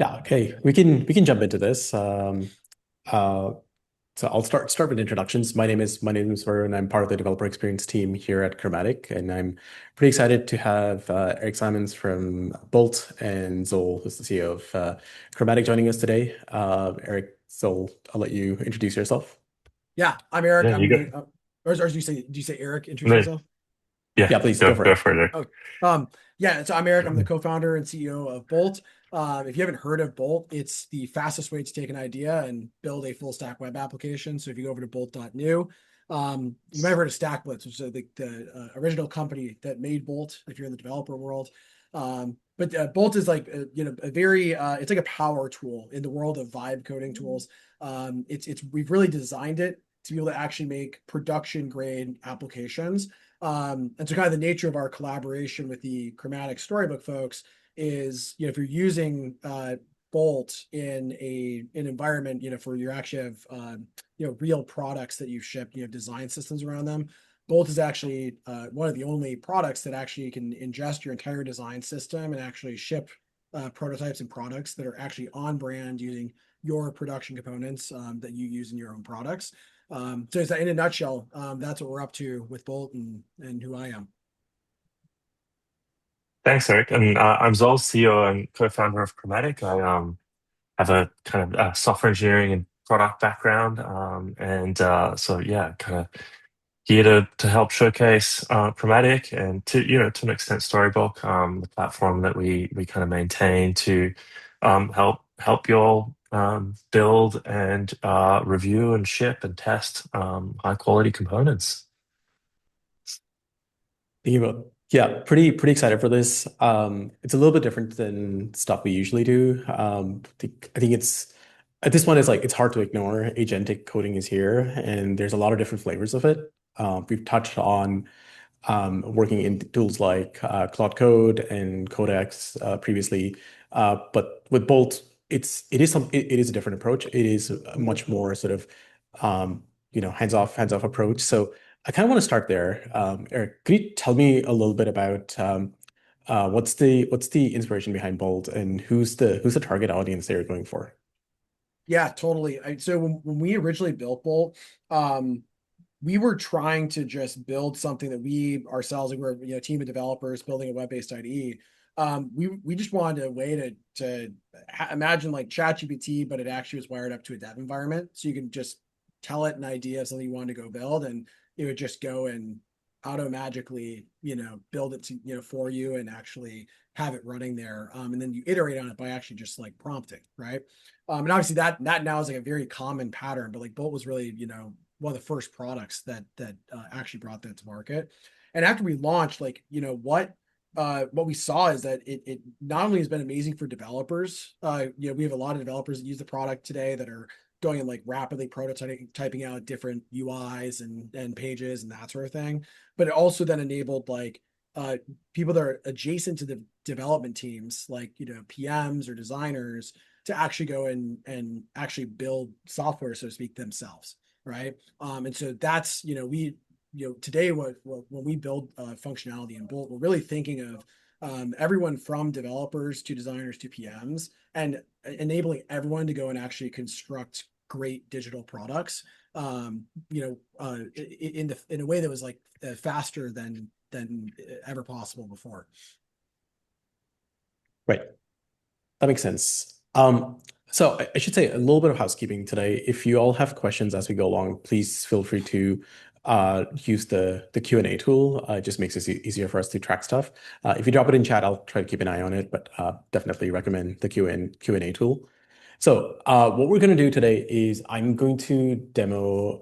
Yeah, okay. We can jump into this. Uh, so I'll start with introductions. My name is Varun. I'm part of the developer experience team here at Chromatic, and I'm pretty excited to have Eric Simons from Bolt and Zol, who's the CEO of Chromatic, joining us today. Eric, Zol, I'll let you introduce yourself. Yeah, I'm Eric. Yeah, I'm you go. the, or did you say Eric? Introduce No, yourself. yeah, Yeah, please go go for go it. for it. Oh, yeah. So I'm Eric. I'm the co-founder and CEO of Bolt. If you haven't heard of Bolt, it's the fastest way to take an idea and build a full stack web application. So if you go over to bolt.new, you might have heard of StackBlitz, which is the original company that made Bolt. If you're in the developer world, but Bolt is like a very it's like a power tool in the world of vibe coding tools. It's we've really designed it to be able to actually make production grade applications. And so kind of the nature of our collaboration with the Chromatic Storybook folks is, if you're using Bolt in an environment, for you actually have real products that you've shipped, design systems around them. Bolt is actually one of the only products that actually can ingest your entire design system and actually ship prototypes and products that are actually on brand using your production components that you use in your own products. So is that in a nutshell? That's what we're up to with Bolt and who I am. Thanks, Eric. And I'm Zol, CEO and co-founder of Chromatic. I have a kind of software engineering and product background, and so yeah, kind of here to help showcase Chromatic and to an extent Storybook, the platform that we kind of maintain to help you all build and review and ship and test high quality components. Thinking about, yeah, pretty excited for this. It's a little bit different than stuff we usually do. I think it's at this point it's like it's hard to ignore agentic coding is here, and there's a lot of different flavors of it. We've touched on working in tools like Cloud Code and Codex previously, but with Bolt, it is a different approach. It is a much more sort of hands off approach. So I kind of want to start there. Eric, could you tell me a little bit about what's the inspiration behind Bolt and who's the target audience they're going for? Yeah, totally. So when we originally built Bolt, um, we were trying to just build something that we ourselves, like we're a team of developers building a web-based IDE. We just wanted a way to imagine like ChatGPT, but it actually was wired up to a dev environment, so you can just tell it an idea of something you wanted to go build, and it would just go and auto magically build it for you and actually have it running there. And then you iterate on it by actually just like prompting, right? And obviously that now is like a very common pattern, but like Bolt was really one of the first products that actually brought that to market. And after we launched, like what we saw is that it not only has been amazing for developers. We have a lot of developers that use the product today that are going and like rapidly prototyping, typing out different UIs and pages and that sort of thing. But it also then enabled like uh, people that are adjacent to the development teams, like PMs or designers, to actually go and actually build software, so to speak, themselves, right? And so that's we today when we build functionality in Bolt, we're really thinking of everyone from developers to designers to PMs, and enabling everyone to go and actually construct great digital products. In a way that was like faster than ever possible before. Right. That makes sense. So I should say a little bit of housekeeping today. If you all have questions as we go along, please feel free to use the Q&A tool. It just makes it easier for us to track stuff. If you drop it in chat, I'll try to keep an eye on it, but definitely recommend the Q&A tool. So what we're going to do today is I'm going to demo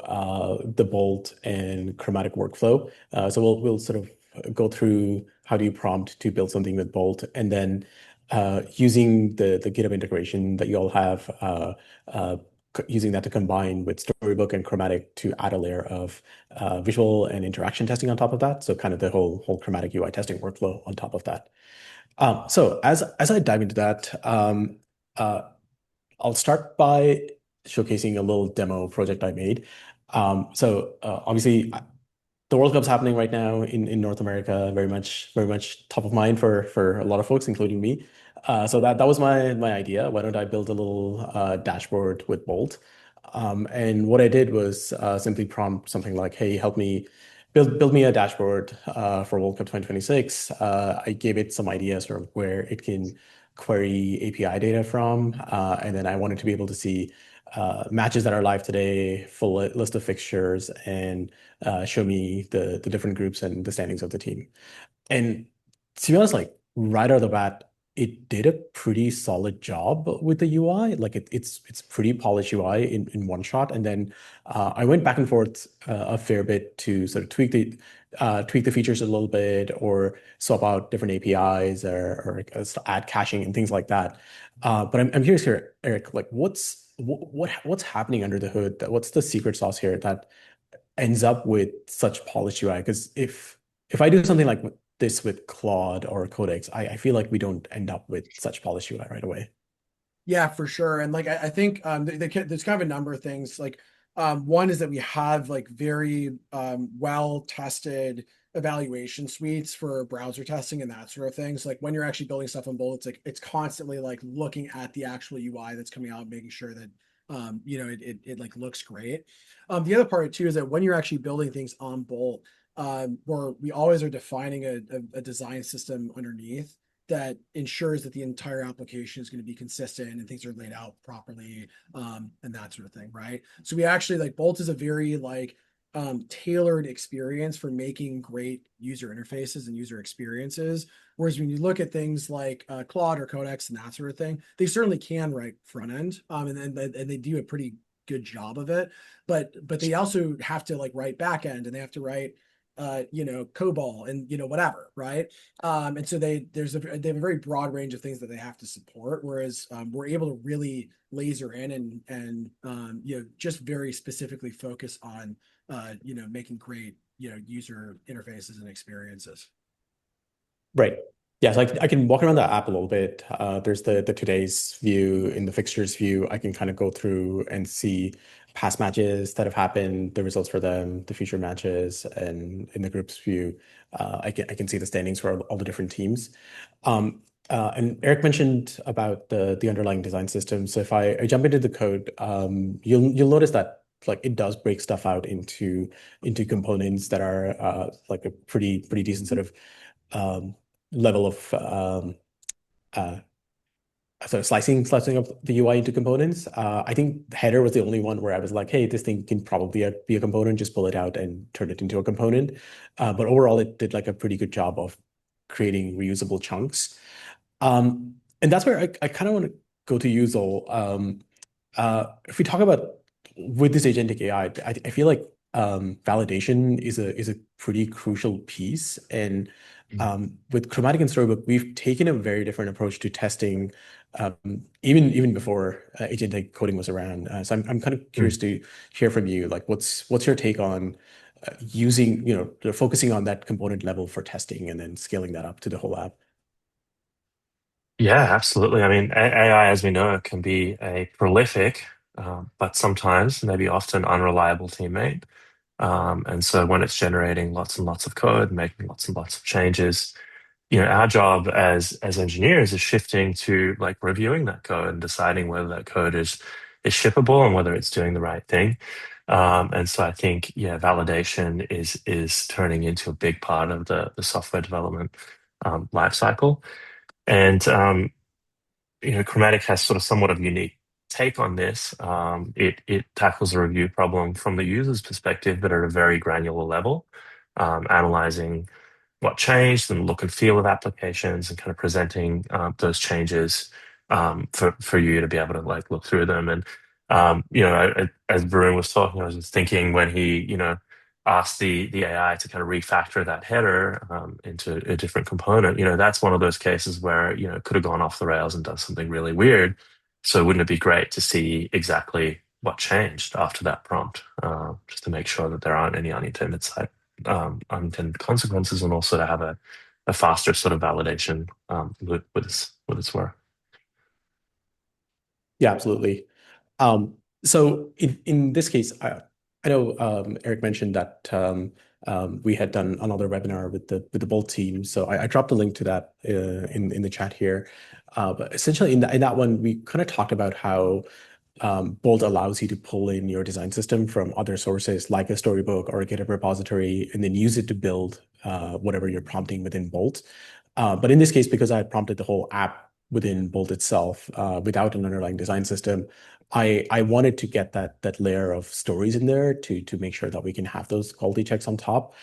the Bolt and Chromatic workflow. So we'll sort of go through how do you prompt to build something with Bolt, and then using the GitHub integration that you all have, using that to combine with Storybook and Chromatic to add a layer of visual and interaction testing on top of that. So kind of the whole Chromatic UI testing workflow on top of that. So as I dive into that, uh, I'll start by showcasing a little demo project I made. Obviously, the World Cup's happening right now in North America, very much top of mind for a lot of folks, including me. So that was my idea. Why don't I build a little dashboard with Bolt? And what I did was simply prompt something like, "Hey, help me build me a dashboard for World Cup 2026." I gave it some ideas sort of where it can query API data from, and then I wanted to be able to see matches that are live today, full list of fixtures, and show me the different groups and the standings of the team. And to be honest, like right out of the bat, it did a pretty solid job with the UI. Like it's pretty polished UI in one shot. And then I went back and forth a fair bit to sort of tweak the features a little bit, or swap out different APIs, or add caching and things like that. But I'm curious here, Eric. Like what's happening under the hood? What's the secret sauce here that ends up with such polished UI? Because if I do something like this with Claude or Codex, I feel like we don't end up with such polished UI right away. Yeah, for sure. And like I think there's kind of a number of things. Like one is that we have like very well tested evaluation suites for browser testing and that sort of thing. So like when you're actually building stuff on Bolt, it's like it's constantly like looking at the actual UI that's coming out, making sure that it like looks great. The other part too is that when you're actually building things on Bolt, where we always are defining a design system underneath that ensures that the entire application is going to be consistent and things are laid out properly, and that sort of thing, right? So we actually like Bolt is a very like tailored experience for making great user interfaces and user experiences. Whereas when you look at things like Claude or Codex and that sort of thing, they certainly can write front end, and they do a pretty good job of it. But they also have to like write back end, and they have to write COBOL and whatever, right? And so they have a very broad range of things that they have to support, whereas we're able to really laser in and just very specifically focus on making great user interfaces and experiences. Right. Yeah, so I can walk around the app a little bit. There's the today's view. In the fixtures view, I can kind of go through and see past matches that have happened, the results for them, the future matches, and in the groups view, I can see the standings for all the different teams. And Eric mentioned about the underlying design system. So if I jump into the code, you'll notice that like it does break stuff out into components that are like a pretty decent sort of um, level of uh, sort of slicing up the UI into components. I think header was the only one where I was like, hey, this thing can probably be a component, just pull it out and turn it into a component. But overall, it did like a pretty good job of creating reusable chunks. And that's where I kind of want to go to use all. If we talk about with this agentic AI, I feel like validation is a pretty crucial piece. And with Chromatic and Storybook, we've taken a very different approach to testing, even before agentic coding was around. So I'm kind of curious Mm. to hear from you. Like, what's your take on using, focusing on that component level for testing and then scaling that up to the whole app? Yeah, absolutely. I mean, AI, as we know, can be a prolific, but sometimes, maybe often, unreliable teammate. And so when it's generating lots and lots of code, making lots and lots of changes, our job as engineers is shifting to like reviewing that code and deciding whether that code is shippable and whether it's doing the right thing. And so I think, yeah, validation is turning into a big part of the software development life cycle. And Chromatic has sort of somewhat of a unique take on this. It tackles a review problem from the user's perspective, but at a very granular level, analyzing what changed and look and feel of applications and kind of presenting those changes for you to be able to like look through them. And as Varun was talking, I was just thinking when he asked the AI to kind of refactor that header into a different component. That's one of those cases where it could have gone off the rails and done something really weird. So wouldn't it be great to see exactly what changed after that prompt, just to make sure that there aren't any unintended consequences, and also to have a faster sort of validation with its work. Yeah, absolutely. So in this case, I know Eric mentioned that we had done another webinar with the Bolt team. So I dropped a link to that in the chat here. But essentially, in that one, we kind of talked about how Bolt allows you to pull in your design system from other sources like a Storybook or a GitHub repository, and then use it to build whatever you're prompting within Bolt. But in this case, because I had prompted the whole app within Bolt itself without an underlying design system, I wanted to get that layer of stories in there to make sure that we can have those quality checks on top.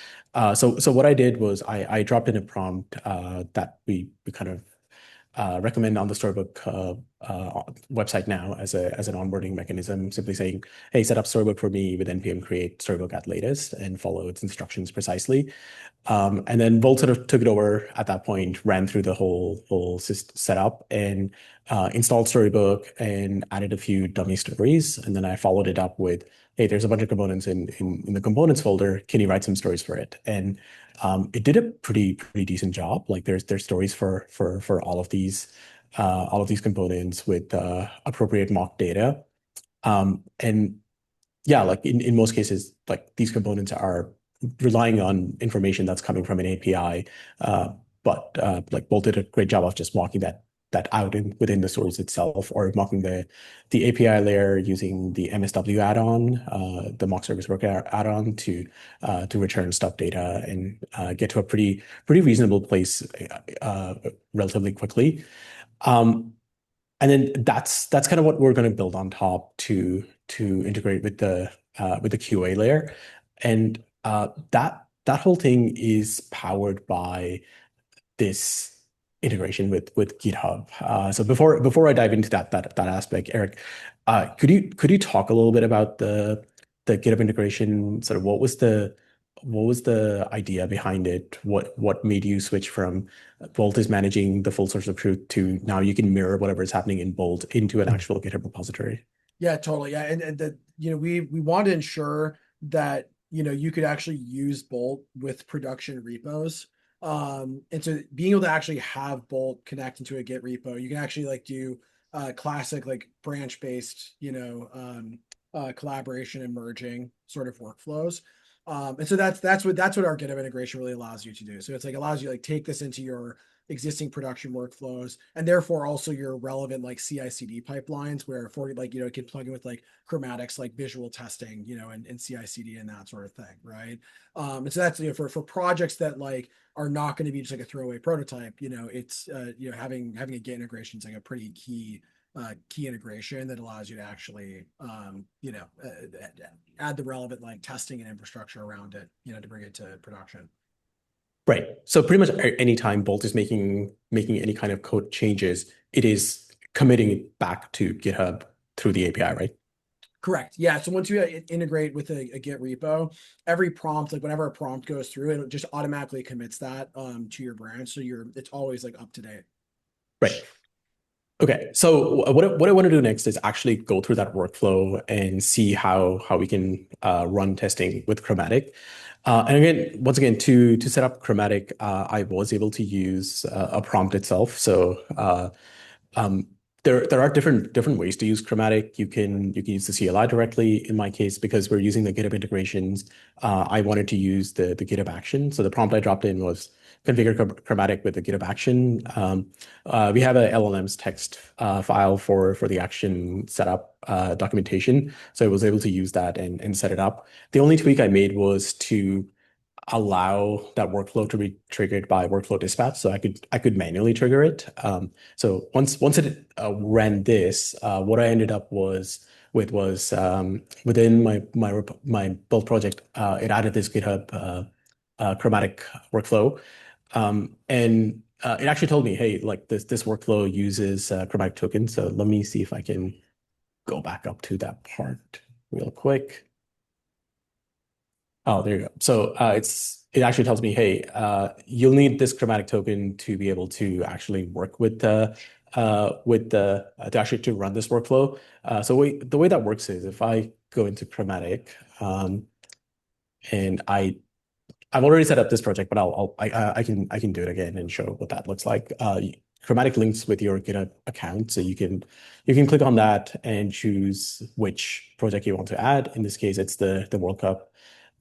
So what I did was I dropped in a prompt that we kind of recommend on the Storybook website now as an onboarding mechanism, simply saying, "Hey, set up Storybook for me with npm create Storybook at latest," and follow its instructions precisely. And then Bolt sort of took it over at that point, ran through the whole setup, and installed Storybook and added a few dummy stories. And then I followed it up with, "Hey, there's a bunch of components in the components folder. Can you write some stories for it?" And it did a pretty decent job. Like there's stories for all of these components with appropriate mock data. And yeah, like in most cases, like these components are relying on information that's coming from an API. But like Bolt did a great job of just mocking that out within the source itself, or mocking the API layer using the MSW add-on, the mock service worker add-on to return stuff data and get to a pretty reasonable place relatively quickly. And then that's kind of what we're going to build on top to integrate with the QA layer, and that whole thing is powered by this integration with GitHub. So before I dive into that aspect, Eric, could you talk a little bit about the GitHub integration? Sort of what was the idea behind it? What made you switch from Bolt is managing the full source of truth to now you can mirror whatever is happening in Bolt into an actual GitHub repository? Yeah, totally. Yeah, and the we want to ensure that you could actually use Bolt with production repos. And so being able to actually have Bolt connect into a Git repo, you can actually like do classic like branch based, collaboration and merging sort of workflows. And so that's what our GitHub integration really allows you to do. So it's like allows you like take this into your existing production workflows, and therefore also your relevant like CI/CD pipelines, where for like it can plug in with like Chromatics, like visual testing, and CI/CD and that sort of thing, right? And so that's for projects that like are not going to be just like a throwaway prototype. It's having a Git integration is like a pretty key integration that allows you to actually add the relevant like testing and infrastructure around it, to bring it to production. Right. So pretty much anytime Bolt is making any kind of code changes, it is committing it back to GitHub through the API, right? Correct. Yeah. So once you integrate with a Git repo, every prompt, like whenever a prompt goes through, it just automatically commits that to your branch. So it's always like up to date. Right. Okay, so what I want to do next is actually go through that workflow and see how we can run testing with Chromatic. And again, once again, to set up Chromatic, I was able to use a prompt itself. So um, there are different ways to use Chromatic. You can use the CLI directly. In my case, because we're using the GitHub integrations, I wanted to use the GitHub action. So the prompt I dropped in was configure Chromatic with the GitHub action. We have a LLM's text file for the action setup documentation, so I was able to use that and set it up. The only tweak I made was to allow that workflow to be triggered by workflow dispatch, so I could manually trigger it. So once it ran this, what I ended up with was within my build project, it added this GitHub Chromatic workflow, and it actually told me, hey, like this workflow uses Chromatic token. So let me see if I can go back up to that part real quick. Oh, there you go. So it actually tells me, hey, you'll need this Chromatic token to be able to actually work with the to actually to run this workflow. So the way that works is if I go into Chromatic, and I've already set up this project, but I can do it again and show what that looks like. Chromatic links with your GitHub account, so you can click on that and choose which project you want to add. In this case, it's the World Cup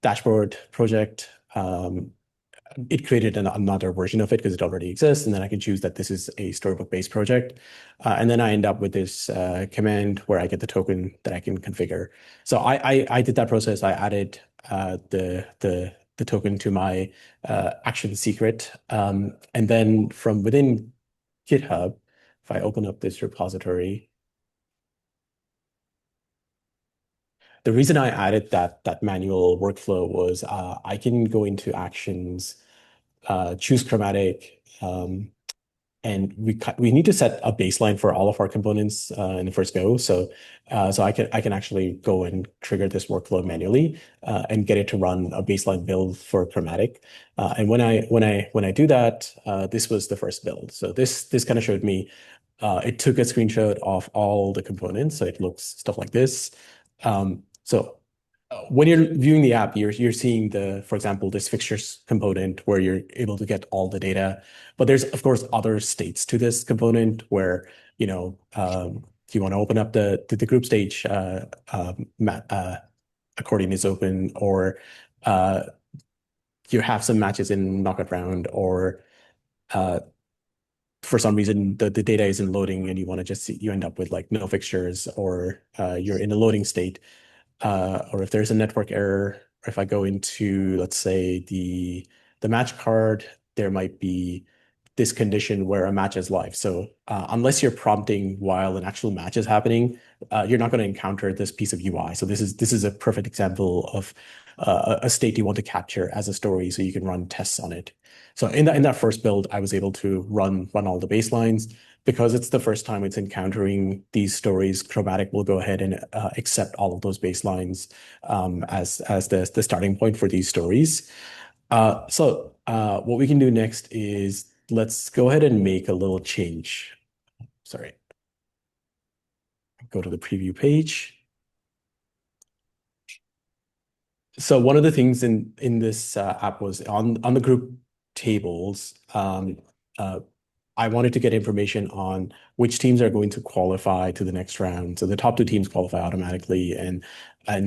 dashboard project. it created another version of it because it already exists, and then I can choose that this is a storybook-based project, and then I end up with this command where I get the token that I can configure. So I did that process. I added the token to my action secret, and then from within GitHub, if I open up this repository, the reason I added that manual workflow was I can go into actions, choose chromatic, and we need to set a baseline for all of our components in the first go. So I can actually go and trigger this workflow manually and get it to run a baseline build for chromatic. And when I do that, this was the first build. So this kind of showed me. It took a screenshot of all the components, so it looks stuff like this. So when you're viewing the app, you're seeing for example, this fixtures component where you're able to get all the data. But there's of course other states to this component where if you want to open up the group stage, accordion is open, or uh, you have some matches in knockout round, or uh, for some reason the data isn't loading and you want to just see, you end up with like no fixtures, or you're in a loading state, or if there's a network error, or if I go into, let's say, the match card, there might be this condition where a match is live. So unless you're prompting while an actual match is happening, you're not going to encounter this piece of UI. So this is a perfect example of a state you want to capture as a story, so you can run tests on it. So in that first build, I was able to run all the baselines. Because it's the first time it's encountering these stories, Chromatic will go ahead and accept all of those baselines as the starting point for these stories. So what we can do next is let's go ahead and make a little change. Sorry, go to the preview page. So one of the things in this app was on the group tables. Uh, I wanted to get information on which teams are going to qualify to the next round. So the top two teams qualify automatically, and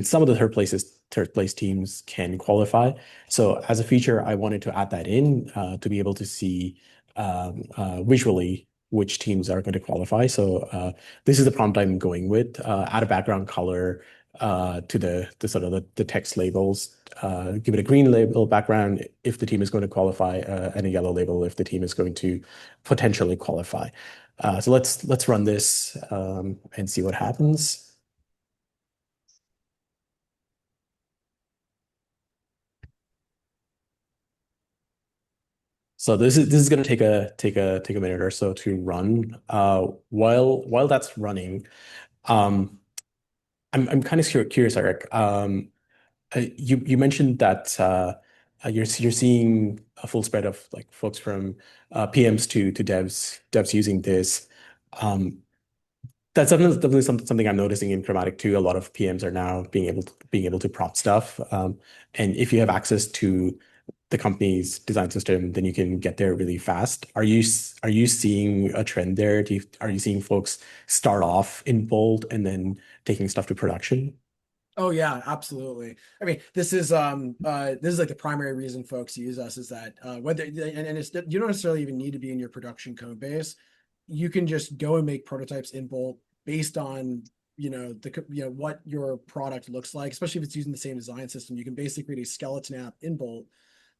some of the third place teams can qualify. So as a feature, I wanted to add that in to be able to see visually which teams are going to qualify. So this is the prompt I'm going with. Add a background color to the sort of the text labels. Give it a green label background if the team is going to qualify, and a yellow label if the team is going to potentially qualify. So let's run this and see what happens. So this is going to take a minute or so to run. While that's running, um, I'm kind of curious, Eric. You mentioned that you're seeing a full spread of like folks from PMs to devs using this. Um, that's definitely something I'm noticing in Chromatic too. A lot of PMs are now being able to prompt stuff. And if you have access to the company's design system, then you can get there really fast. Are you seeing a trend there? Are you seeing folks start off in Bolt and then taking stuff to production? Oh yeah, absolutely. I mean, this is like the primary reason folks use us is that whether and it's you don't necessarily even need to be in your production code base. You can just go and make prototypes in Bolt based on what your product looks like, especially if it's using the same design system. You can basically create a skeleton app in Bolt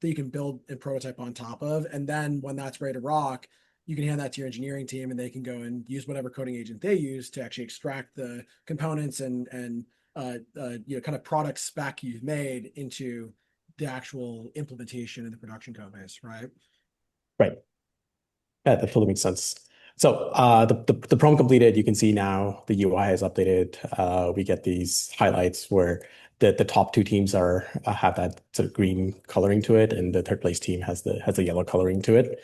that you can build a prototype on top of, and then when that's ready to rock, you can hand that to your engineering team, and they can go and use whatever coding agent they use to actually extract the components and kind of product spec you've made into the actual implementation in the production code base, right? Right. Yeah, that totally makes sense. So the prompt completed, you can see now the UI has updated. We get these highlights where the top two teams are have that sort of green coloring to it, and the third place team has the yellow coloring to it.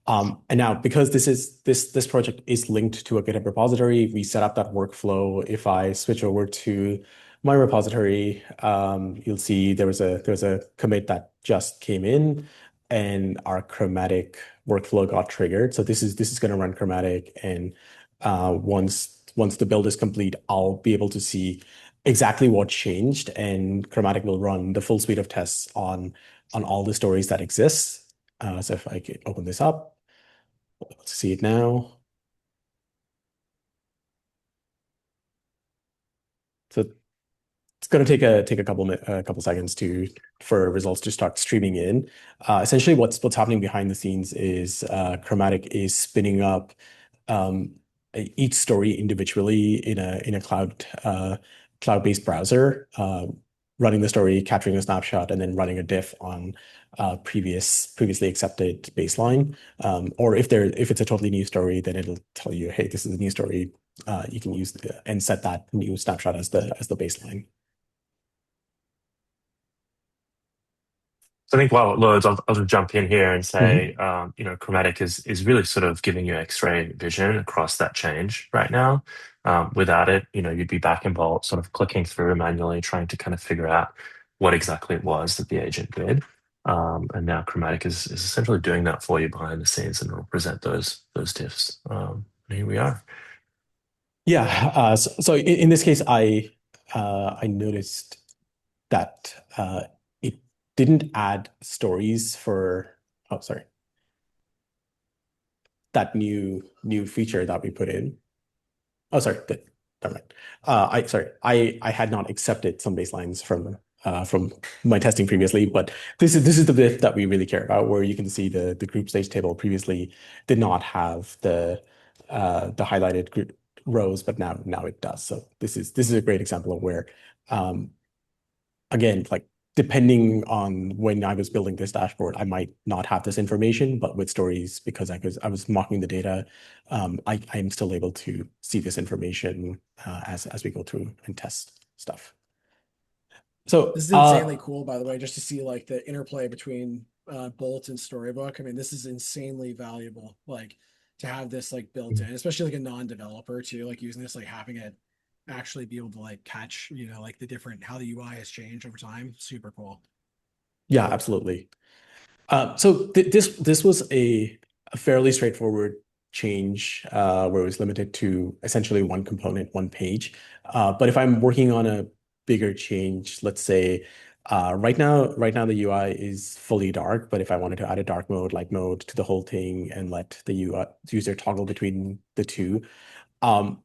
And now because this project is linked to a GitHub repository, we set up that workflow. If I switch over to my repository, you'll see there was a commit that just came in, and our chromatic workflow got triggered. So this is going to run chromatic, and once the build is complete, I'll be able to see exactly what changed, and chromatic will run the full suite of tests on on all the stories that exist. So if I could open this up, let's see it now. So it's going to take a couple seconds to for results to start streaming in. Essentially, what's happening behind the scenes is Chromatic is spinning up um, each story individually in a cloud-based browser, running the story, capturing a snapshot, and then running a diff on previously accepted baseline. Or if it's a totally new story, then it'll tell you, hey, this is a new story. You can use and set that new snapshot as the baseline. So I think while it loads, I'll just jump in here and say, Mhm. Chromatic is really sort of giving you X-ray vision across that change right now. Without it, you'd be back in Bolt, sort of clicking through manually, trying to kind of figure out what exactly it was that the agent did. And now Chromatic is essentially doing that for you behind the scenes, and it'll present those diffs. And here we are. Yeah. So in this case, I noticed that it didn't add stories for. Oh, sorry, that new feature that we put in. Oh, sorry, never mind. I had not accepted some baselines from my testing previously, but this is the bit that we really care about, where you can see the group stage table previously did not have the highlighted group rows, but now it does. So this is a great example of where um, again, like depending on when I was building this dashboard, I might not have this information, but with stories, because I was mocking the data, I'm still able to see this information as we go through and test stuff. So This is insanely cool, by the way, just to see like the interplay between Bolt and Storybook. I mean, this is insanely valuable, like to have this like built in, especially like a non-developer too, like using this, like having it actually be able to like catch, like the different how the UI has changed over time. Super cool. yeah, absolutely. So this was a fairly straightforward change where it was limited to essentially one component, one page. But if I'm working on a bigger change, let's say right now the UI is fully dark, but if I wanted to add a dark mode, light mode to the whole thing and let the UI user toggle between the two, um,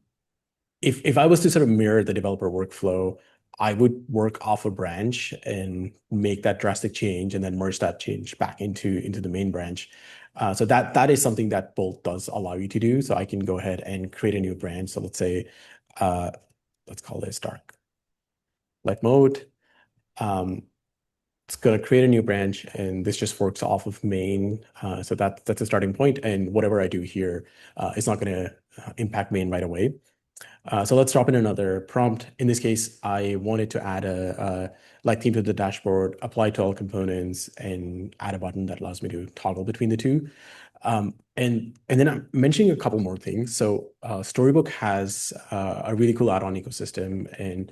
if I was to sort of mirror the developer workflow, I would work off a branch and make that drastic change and then merge that change back into the main branch. So that is something that Bolt does allow you to do. So I can go ahead and create a new branch. So let's say, uh, let's call this dark light mode. Um, it's going to create a new branch, and this just works off of main. So that's a starting point, and whatever I do here, it's not going to impact main right away. So let's drop in another prompt. In this case, I wanted to add a light theme to the dashboard, apply to all components, and add a button that allows me to toggle between the two. And then I'm mentioning a couple more things. So Storybook has a really cool add-on ecosystem, and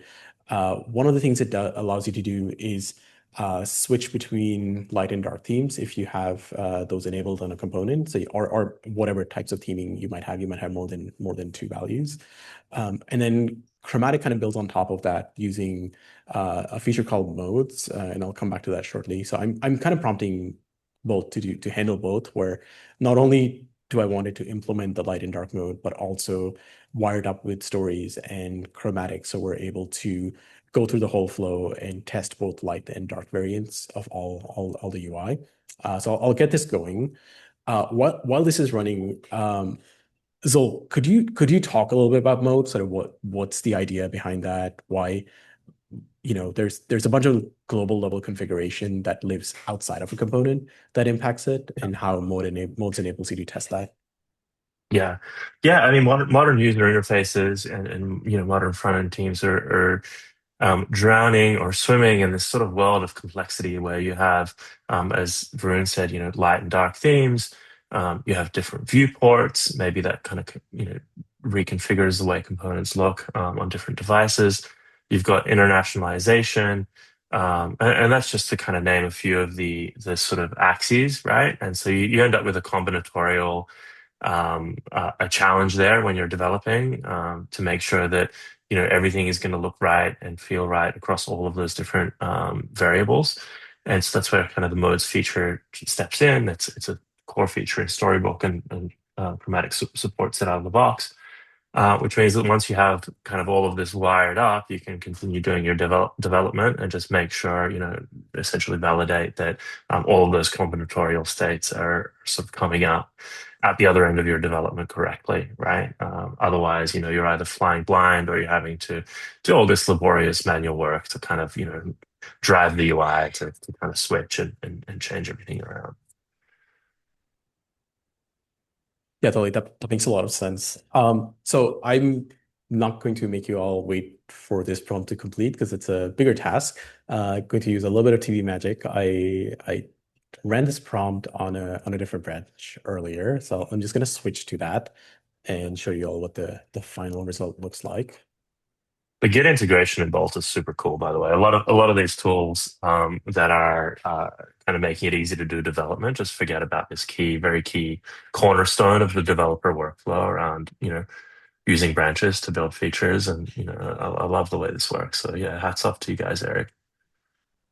one of the things it allows you to do is switch between light and dark themes if you have those enabled on a component. So or whatever types of theming you might have more than two values. And then Chromatic kind of builds on top of that using a feature called modes, and I'll come back to that shortly. So I'm kind of prompting both to handle both, where not only do I want it to implement the light and dark mode, but also wired up with stories and chromatic, so we're able to go through the whole flow and test both light and dark variants of all the UI. So I'll get this going. While this is running, Zol, could you talk a little bit about mode? Sort of what's the idea behind that? Why, there's a bunch of global level configuration that lives outside of a component that impacts it, and how modes enables you to test that. Yeah, yeah. I mean, modern user interfaces and modern front end teams are drowning or swimming in this sort of world of complexity where you have, as Varun said, light and dark themes. You have different viewports. Maybe that kind of reconfigures the way components look on different devices. You've got internationalization. And that's just to kind of name a few of the sort of axes, right? And so you end up with a combinatorial a challenge there when you're developing to make sure that everything is going to look right and feel right across all of those different variables. And so that's where kind of the modes feature steps in. It's a core feature in Storybook, and Chromatic supports it out of the box, which means that once you have kind of all of this wired up, you can continue doing your development and just make sure, essentially validate that all of those combinatorial states are sort of coming up at the other end of your development correctly, right? Otherwise, you're either flying blind or you're having to do all this laborious manual work to kind of, drive the UI to kind of switch and change everything around. Yeah, totally. That makes a lot of sense. So I'm not going to make you all wait for this prompt to complete because it's a bigger task. Going to use a little bit of TV magic. I ran this prompt on a different branch earlier, so I'm just going to switch to that and show you all what the final result looks like. The Git integration in Bolt is super cool, by the way. A lot of these tools that are kind of making it easy to do development just forget about this very key cornerstone of the developer workflow around using branches to build features, and I love the way this works. So yeah, hats off to you guys, Eric.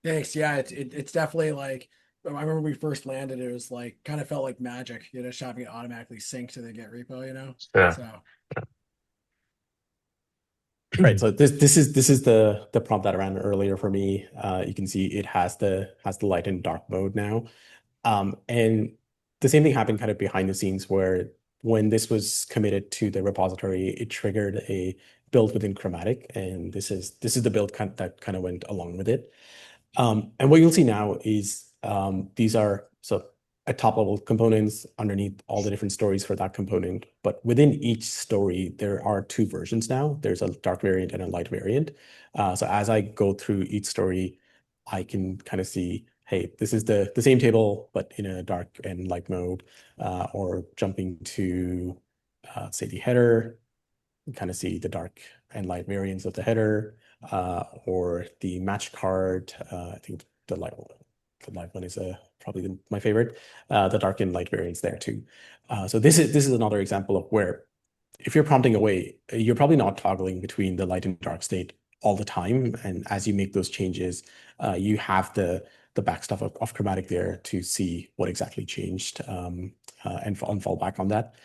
Thanks. Yeah, it's definitely like I remember when we first landed, it was like kind of felt like magic, just having it automatically sync to the Git repo. Yeah. So Right. So this is the prompt that I ran earlier for me. You can see it has the light and dark mode now. And the same thing happened kind of behind the scenes where when this was committed to the repository, it triggered a build within Chromatic, and this is the build that kind of went along with it. And what you'll see now is these are so at top level components underneath all the different stories for that component. But within each story, there are two versions now. There's a dark variant and a light variant. So as I go through each story, I can kind of see, hey, this is the same table, but in a dark and light mode, or jumping to, say, the header, you kind of see the dark and light variants of the header, or the match card. I think the light one is probably my favorite. The dark and light variants there too. So this is another example of where if you're prompting away, you're probably not toggling between the light and dark state all the time. And as you make those changes, you have the back stuff of Chromatic there to see what exactly changed, and fall back on that.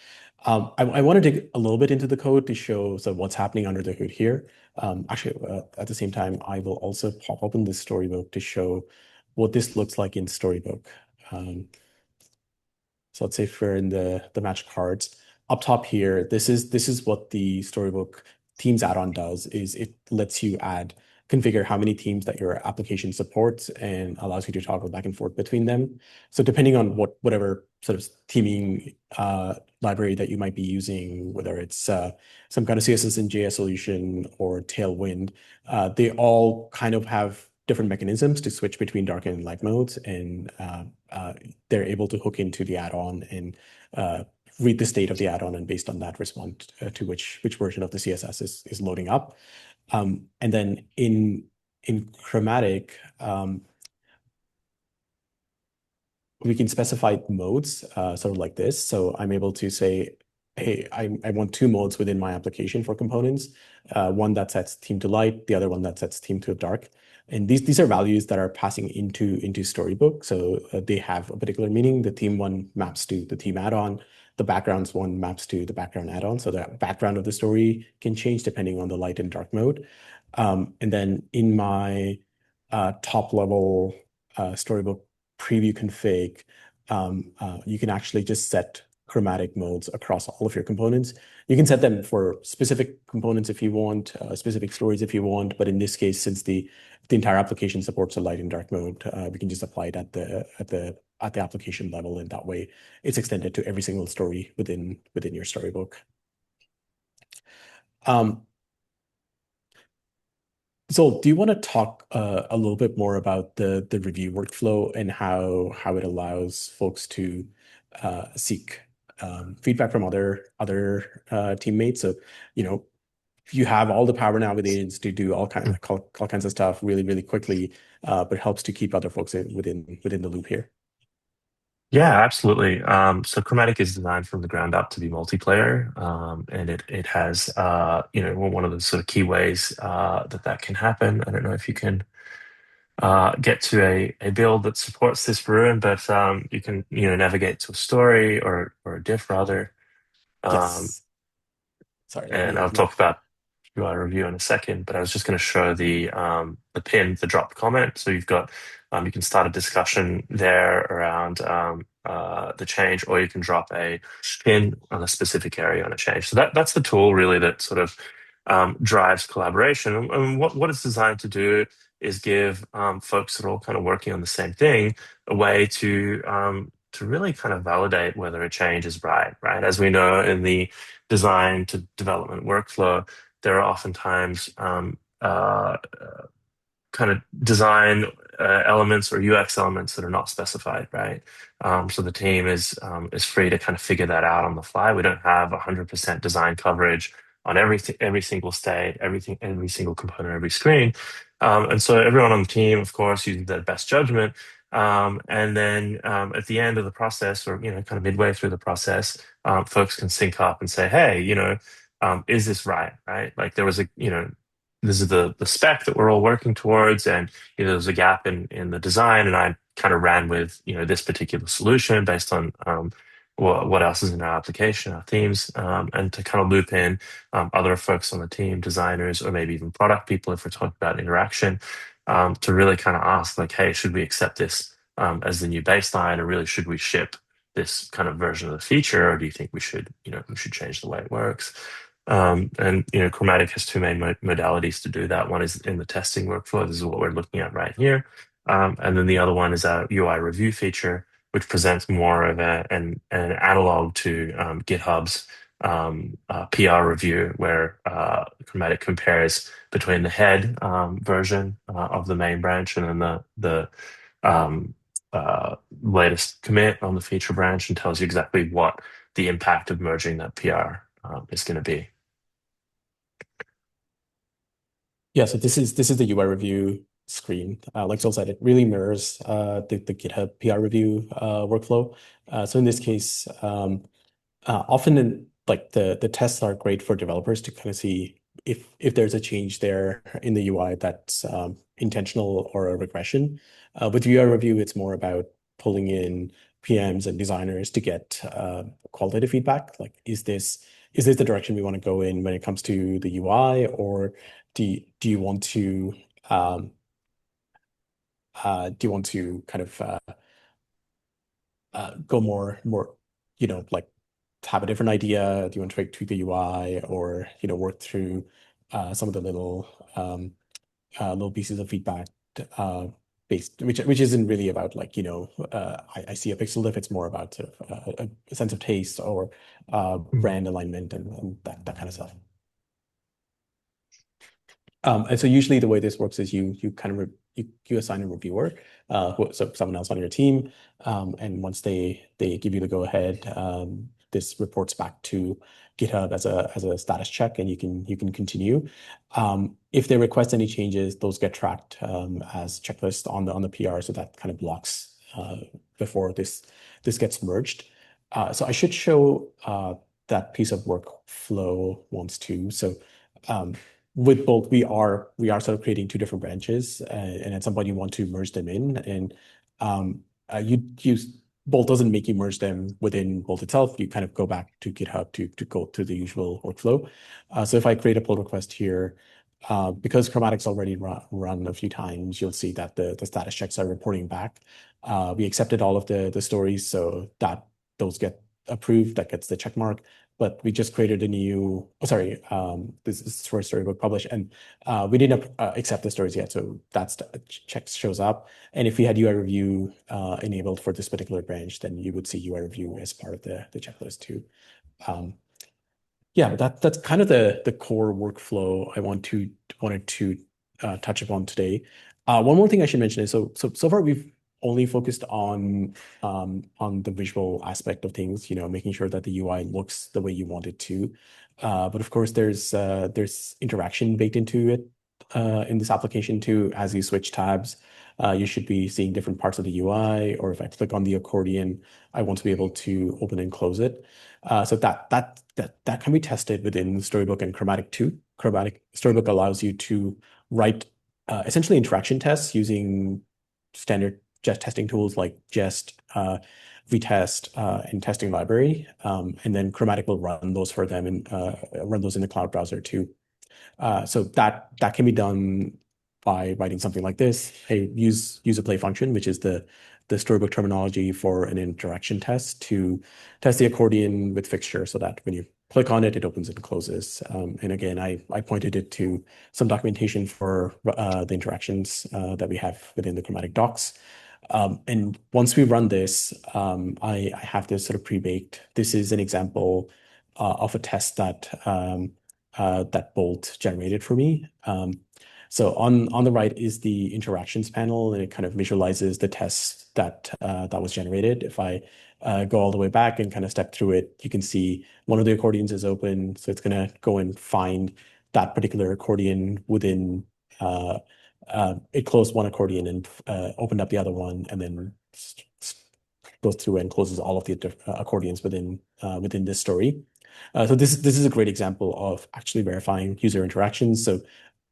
I want to dig a little bit into the code to show what's happening under the hood here. Actually, at the same time, I will also pop open the Storybook to show what this looks like in Storybook. Um, so let's say if we're in the match cards up top here, this is what the Storybook Themes add-on does, is it lets you configure how many themes that your application supports and allows you to toggle back and forth between them. So depending on whatever sort of theming library that you might be using, whether it's some kind of CSS and JS solution or Tailwind, they all kind of have different mechanisms to switch between dark and light modes, and they're able to hook into the add-on and read the state of the add-on, and based on that respond to which version of the CSS is loading up. And then in Chromatic, we can specify modes, sort of like this. So I'm able to say, hey, I want two modes within my application for components. One that sets theme to light, the other one that sets theme to dark. And these are values that are passing into Storybook. So they have a particular meaning. The theme one maps to the theme add-on. The backgrounds one maps to the background add-on. So the background of the story can change depending on the light and dark mode. And then in my top level Storybook preview config, you can actually just set chromatic modes across all of your components. You can set them for specific components if you want, specific stories if you want, but in this case, since the entire application supports a light and dark mode, we can just apply it at the application level, and that way it's extended to every single story within your storybook. So do you want to talk a little bit more about the review workflow and how it allows folks to seek feedback from other teammates? So, you know, you have all the power now with agents to do all kinds of stuff really, really quickly, but it helps to keep other folks within the loop here. Yeah, absolutely. So Chromatic is designed from the ground up to be multiplayer, and it has one of the sort of key ways that can happen. I don't know if you can get to a build that supports this rune, but you can navigate to a story or a diff rather. Um, Yes. Sorry, let and me I'll talk about UI review in a second, but I was just going to show the pin, the dropped comment. So you've got you can start a discussion there around the change, or you can drop a pin on a specific area on a change. So that's the tool really that sort of drives collaboration. And what it's designed to do is give folks that are all kind of working on the same thing a way to really kind of validate whether a change is right, right? As we know in the design to development workflow, there are oftentimes kind of design elements or UX elements that are not specified, right? So the team is free to kind of figure that out on the fly. We don't have 100% design coverage on every single state, every single component, every screen, and so everyone on the team, of course, using their best judgment. And then at the end of the process, or kind of midway through the process, folks can sync up and say, "Hey, is this right? Right? Like there was this is the spec that we're all working towards, and there's a gap in the design, and I kind of ran with this particular solution based on what else is in our application, our themes, and to kind of loop in other folks on the team, designers, or maybe even product people if we're talking about interaction, to really kind of ask like, hey, should we accept this as the new baseline, or really should we ship this kind of version of the feature, or do you think we should change the way it works? And Chromatic has two main modalities to do that. One is in the testing workflow. This is what we're looking at right here. And then the other one is a UI review feature, which presents more of an analog to GitHub's PR review, where Chromatic compares between the head version of the main branch and then the um, latest commit on the feature branch, and tells you exactly what the impact of merging that PR is going to be. Yeah, so this is the UI review screen. Like Zol said, it really mirrors the GitHub PR review workflow. So in this case, often like the tests are great for developers to kind of see if there's a change there in the UI that's intentional or a regression. With UI review, it's more about pulling in PMs and designers to get qualitative feedback. Like, is this the direction we want to go in when it comes to the UI, or do you want to um, kind of go more, like have a different idea? Do you want to tweak the UI, or work through some of the little pieces of feedback uh, based, which isn't really about like I see a pixel diff. It's more about sort of a sense of taste or brand alignment and that kind of stuff. And so usually the way this works is you kind of you assign a reviewer, so someone else on your team, and once they give you the go ahead, this reports back to GitHub as a status check, and you can continue. If they request any changes, those get tracked as checklists on the PR, so that kind of blocks before this gets merged. So I should show that piece of workflow once too. So. Um, with Bolt, we are sort of creating two different branches, and at some point you want to merge them in, and you use Bolt doesn't make you merge them within Bolt itself. You kind of go back to GitHub to go through the usual workflow. So if I create a pull request here, because Chromatic's already run a few times, you'll see that the status checks are reporting back. We accepted all of the stories, so that those get approved. That gets the check mark, but we just created a new, oh, sorry, this is for Storybook publish, and we didn't accept the stories yet, so that's the check shows up. And if we had UI review enabled for this particular branch, then you would see UI review as part of the checklist too. Um, yeah, that's kind of the core workflow I wanted to touch upon today. One more thing I should mention is so far we've only focused on the visual aspect of things, making sure that the UI looks the way you want it to. But of course, there's interaction baked into it in this application too. As you switch tabs, you should be seeing different parts of the UI, or if I click on the accordion, I want to be able to open and close it. So that can be tested within Storybook and Chromatic too. Storybook allows you to write essentially interaction tests using standard Jest testing tools like Jest, VTest, and testing library. And then Chromatic will run those for them and run those in the cloud browser too. So that can be done by writing something like this. Hey, use a play function, which is the storybook terminology for an interaction test to test the accordion with fixture so that when you click on it, it opens and closes. And again, I pointed it to some documentation for the interactions that we have within the Chromatic docs. And once we run this, I have this sort of pre-baked. This is an example of a test that Bolt generated for me. So on the right is the interactions panel, and it kind of visualizes the test that was generated. If I go all the way back and kind of step through it, you can see one of the accordions is open, so it's going to go and find that particular accordion within. It closed one accordion and opened up the other one, and then goes through and closes all of the accordions within this story. So this is a great example of actually verifying user interactions. So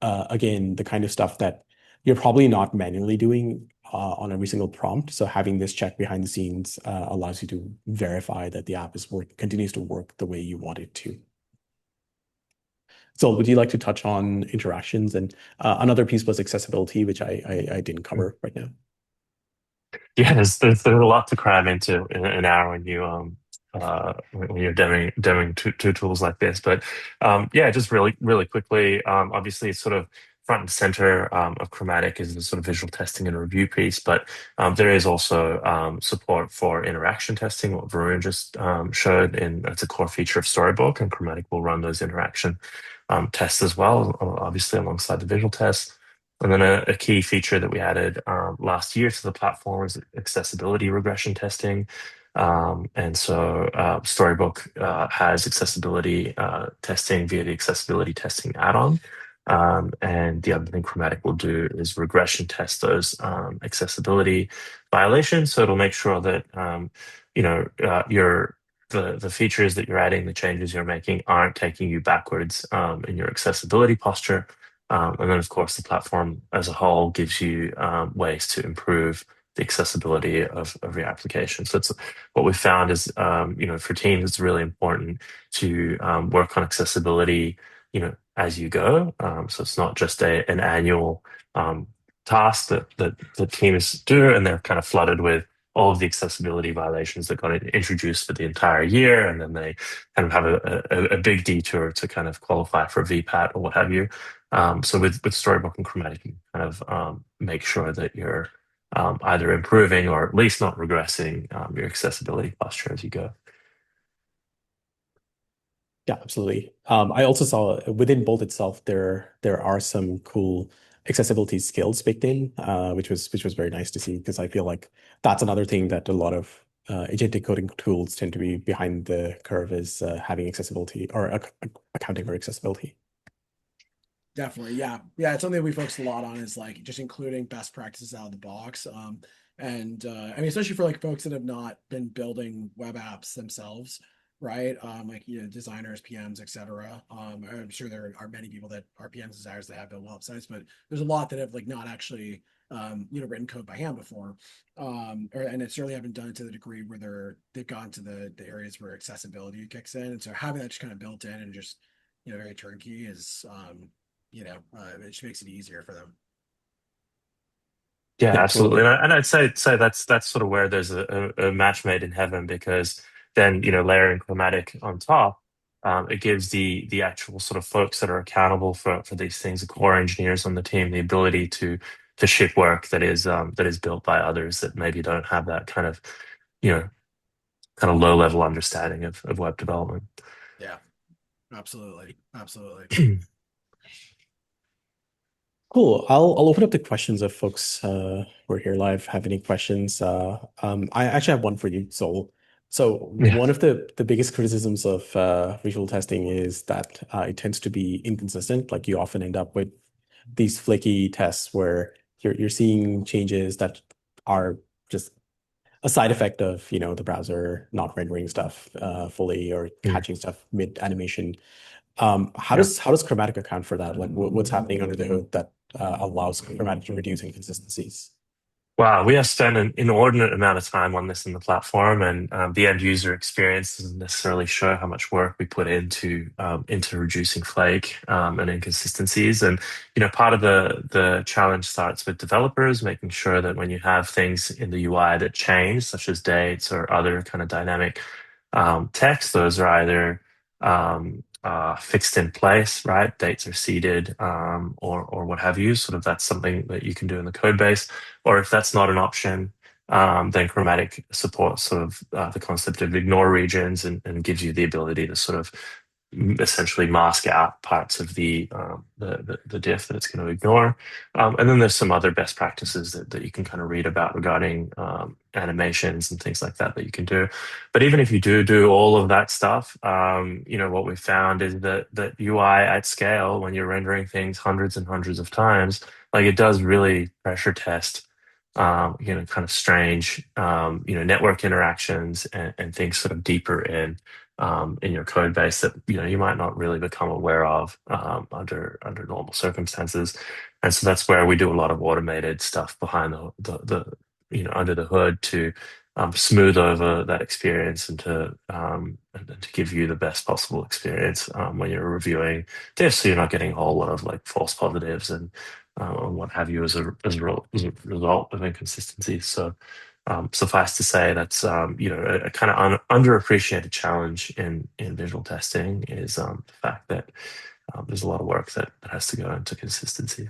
again, the kind of stuff that you're probably not manually doing on every single prompt. So having this check behind the scenes allows you to verify that the app continues to work the way you want it to. So would you like to touch on interactions? And another piece was accessibility, which I didn't cover right now. Yeah, there's a lot to cram into in an hour when you're demoing two tools like this. But yeah, just really quickly, obviously it's sort of front and center of Chromatic is the sort of visual testing and review piece, but there is also support for interaction testing, what Varun just showed, and that's a core feature of Storybook, and Chromatic will run those interaction tests as well, obviously alongside the visual tests. And then a key feature that we added last year to the platform is accessibility regression testing. And so Storybook has accessibility testing via the accessibility testing add-on. And the other thing Chromatic will do is regression test those accessibility violations. So it'll make sure that your the features that you're adding, the changes you're making aren't taking you backwards in your accessibility posture. And then, of course, the platform as a whole gives you ways to improve the accessibility of your application. So it's what we found is, for teams, it's really important to work on accessibility, as you go. So it's not just an annual task that the teams do, and they're kind of flooded with all of the accessibility violations that got introduced for the entire year, and then they kind of have a big detour to kind of qualify for VPAT or what have you. So with Storybook and Chromatic, you kind of make sure that you're either improving or at least not regressing your accessibility posture as you go. Yeah, absolutely. I also saw within Bolt itself there are some cool accessibility skills baked in, which was very nice to see because I feel like that's another thing that a lot of agentic coding tools tend to be behind the curve is having accessibility or accounting for accessibility. Definitely, yeah, yeah. It's something we focus a lot on is like just including best practices out of the box. And I mean, especially for like folks that have not been building web apps themselves, right? Like designers, PMs, etc. I'm sure there are many people that are PMs, designers that have built websites, but there's a lot that have like not actually written code by hand before, and it certainly haven't done it to the degree where they've gone to the areas where accessibility kicks in, and so having that just kind of built in and just very turnkey is it just makes it easier for them. Yeah, Yeah, absolutely. And, totally. I'd say that's sort of where there's a match made in heaven because then layering Chromatic on top, it gives the actual sort of folks that are accountable for these things, the core engineers on the team, the ability to ship work that is built by others that maybe don't have that you know kind of low level understanding of web development. Yeah, absolutely, absolutely. Cool. I'll open up the questions if folks who are here live have any questions. I actually have one for you, Sol. So Yeah. one of the biggest criticisms of visual testing is that it tends to be inconsistent. Like you often end up with these flaky tests where you're seeing changes that are just a side effect of, the browser not rendering stuff fully or Mm. catching stuff mid animation. How Yeah. does Chromatic account for that? Like what's happening under the hood allows chromatic to reduce inconsistencies? Wow, we have spent an inordinate amount of time on this in the platform, and the end user experience doesn't necessarily show how much work we put into reducing flake and inconsistencies. And part of the challenge starts with developers making sure that when you have things in the UI that change, such as dates or other kind of dynamic text, those are either fixed in place, right? Dates are seeded, or what have you. Sort of that's something that you can do in the code base. Or if that's not an option, then Chromatic supports sort of the concept of ignore regions and gives you the ability to sort of essentially mask out parts of the diff that it's going to ignore. And then there's some other best practices that you can kind of read about regarding animations and things like that that you can do. But even if you do all of that stuff, what we found is that UI at scale, when you're rendering things hundreds and hundreds of times, like it does really pressure test, kind of strange, network interactions and things sort of deeper in your code base that you might not really become aware of under normal circumstances. And so that's where we do a lot of automated stuff behind the under the hood to smooth over that experience and to give you the best possible experience when you're reviewing this, so you're not getting a whole lot of like false positives and what have you as a result of inconsistencies. So suffice to say, that's a kind of underappreciated challenge in visual testing is the fact that there's a lot of work that has to go into consistency.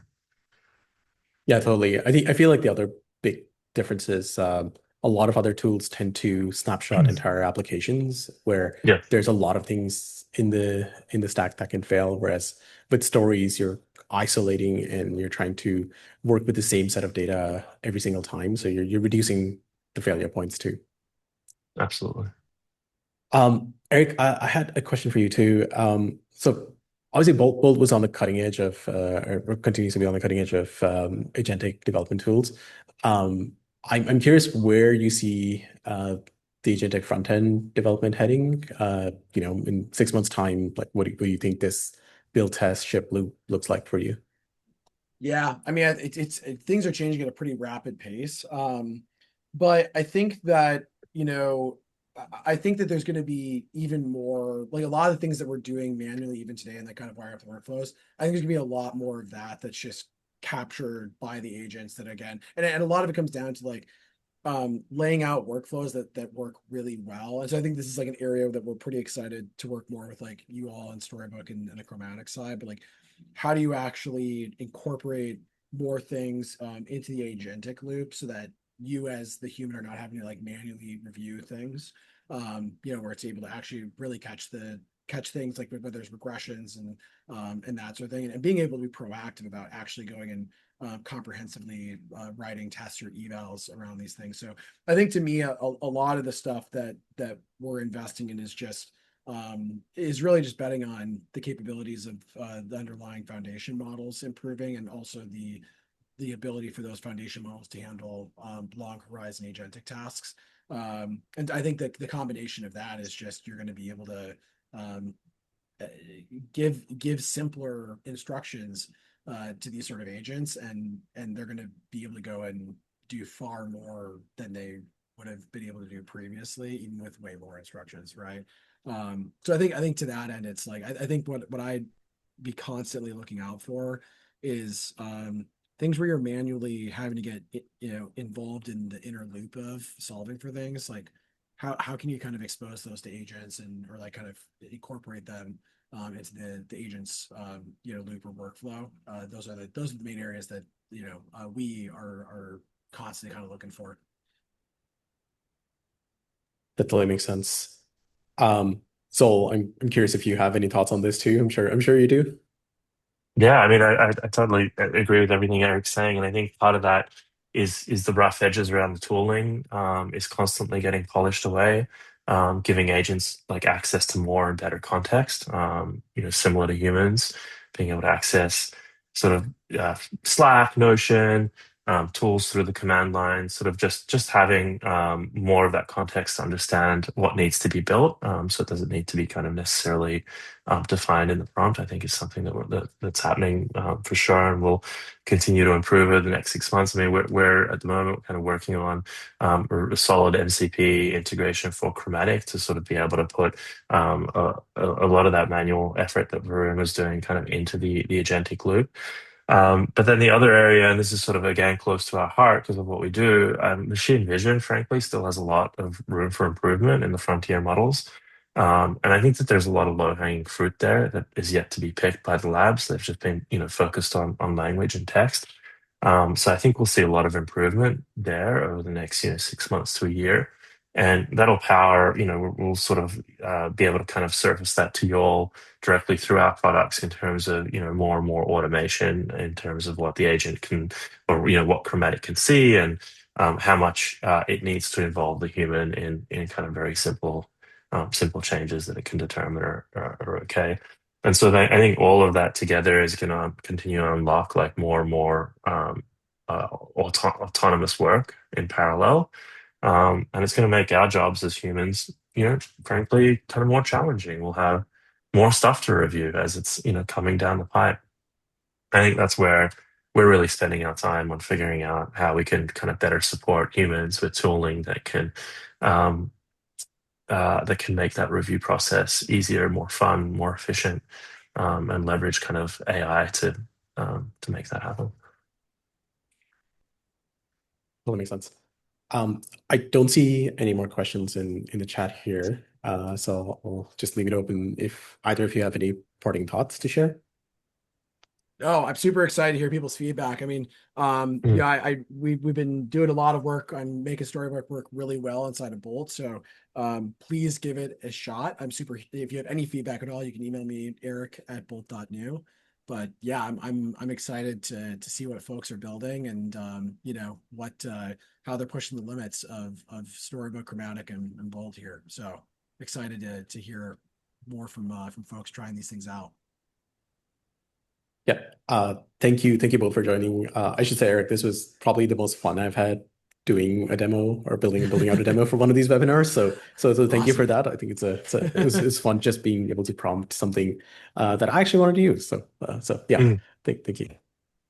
Yeah, totally. I feel like the other big difference is a lot of other tools tend to snapshot entire applications where Yeah, there's a lot of things in the stack that can fail, whereas with stories you're isolating and you're trying to work with the same set of data every single time. So you're reducing the failure points too. absolutely. Eric, I had a question for you too. So obviously Bolt was on the cutting edge of, or continues to be on the cutting edge of agentic development tools. Um, I'm curious where you see the agentic front end development heading. In 6 months' time, like what do you think this build test ship loop looks like for you? Yeah, I mean, things are changing at a pretty rapid pace. But I think that, you know, I think that there's going to be even more, like a lot of the things that we're doing manually even today and that kind of wire up the workflows. I think there's going to be a lot more of that that's just captured by the agents that again, and a lot of it comes down to like laying out workflows that work really well. And so I think this is like an area that we're pretty excited to work more with like you all in Storybook and the Chromatic side, but like how do you actually incorporate more things into the agentic loop so that you as the human are not having to like manually review things, where it's able to actually really catch things like whether there's regressions and that sort of thing, and being able to be proactive about actually going and comprehensively writing tests or evals around these things. So I think to me, a lot of the stuff that we're investing in is really just betting on the capabilities of the underlying foundation models improving, and also the ability for those foundation models to handle long horizon agentic tasks. And I think that the combination of that is just you're going to be able to um, uh, give simpler instructions to these sort of agents, and they're going to be able to go and do far more than they would have been able to do previously, even with way more instructions, right? So I think to that end, it's like I think what I'd be constantly looking out for is things where you're manually having to get involved in the inner loop of solving for things. Like how can you kind of expose those to agents and or like kind of incorporate them into the agents loop or workflow. Those are the main areas that we are constantly kind of looking for. That totally makes sense. So I'm curious if you have any thoughts on this too. I'm sure you do. Yeah, I mean, I totally agree with everything Eric's saying, and I think part of that is the rough edges around the tooling is constantly getting polished away, giving agents like access to more and better context, similar to humans, being able to access sort of Slack, Notion, tools through the command line, sort of just having more of that context to understand what needs to be built. So it doesn't need to be kind of necessarily defined in the prompt. I think is something that's happening for sure, and will continue to improve over the next 6 months. I mean, we're at the moment kind of working on a solid MCP integration for Chromatic to sort of be able to put a lot of that manual effort that Varun was doing kind of into the agentic loop. But then the other area, and this is sort of again close to our heart because of what we do, machine vision, frankly, still has a lot of room for improvement in the frontier models. And I think that there's a lot of low-hanging fruit there that is yet to be picked by the labs. They've just been, focused on language and text. So I think we'll see a lot of improvement there over the next, 6 months to a year. And that'll power, we'll sort of be able to kind of surface that to you all directly through our products in terms of, more and more automation in terms of what the agent can, or, what Chromatic can see and how much it needs to involve the human in kind of very simple changes that it can determine are okay. And so I think all of that together is going to continue to unlock like more and more autonomous work in parallel. And it's going to make our jobs as humans, frankly, kind of more challenging. We'll have more stuff to review as it's, coming down the pipe. I think that's where we're really spending our time on figuring out how we can kind of better support humans with tooling um, that can make that review process easier, more fun, more efficient, and leverage kind of AI to make that happen. Totally makes sense. I don't see any more questions in the chat here, so I'll just leave it open if either of you have any parting thoughts to share. Oh, I'm super excited to hear people's feedback. I mean, Mm. yeah, we've been doing a lot of work on making Storybook work really well inside of Bolt. So please give it a shot. If you have any feedback at all, you can email me, eric@bolt.new. But yeah, I'm excited to see what folks are building and what how they're pushing the limits of Storybook, Chromatic, and Bolt here. So excited to hear more from folks trying these things out. Yeah. Thank you. Thank you both for joining. I should say, Eric, this was probably the most fun I've had doing a demo or building out a demo for one of these webinars. So thank you for Awesome. that. I think it's fun just being able to prompt something that I actually wanted to use. So yeah, Mm. thank you.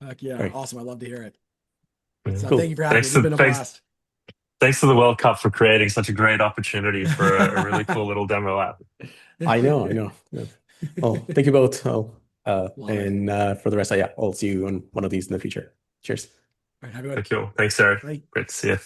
Heck All yeah, right. awesome. I love to hear it. Yeah. So thank you Cool. for having me. Thanks This has to been a thanks blast. thanks to the World Cup for creating such a great opportunity for a really cool little demo app. I know, I know. Yeah. Well, thank you both. Love it. And for the rest, yeah, I'll see you on one of these in the future. Cheers. All right, have a good one. Thank you. Thanks, Sarah. Bye. Great to see you.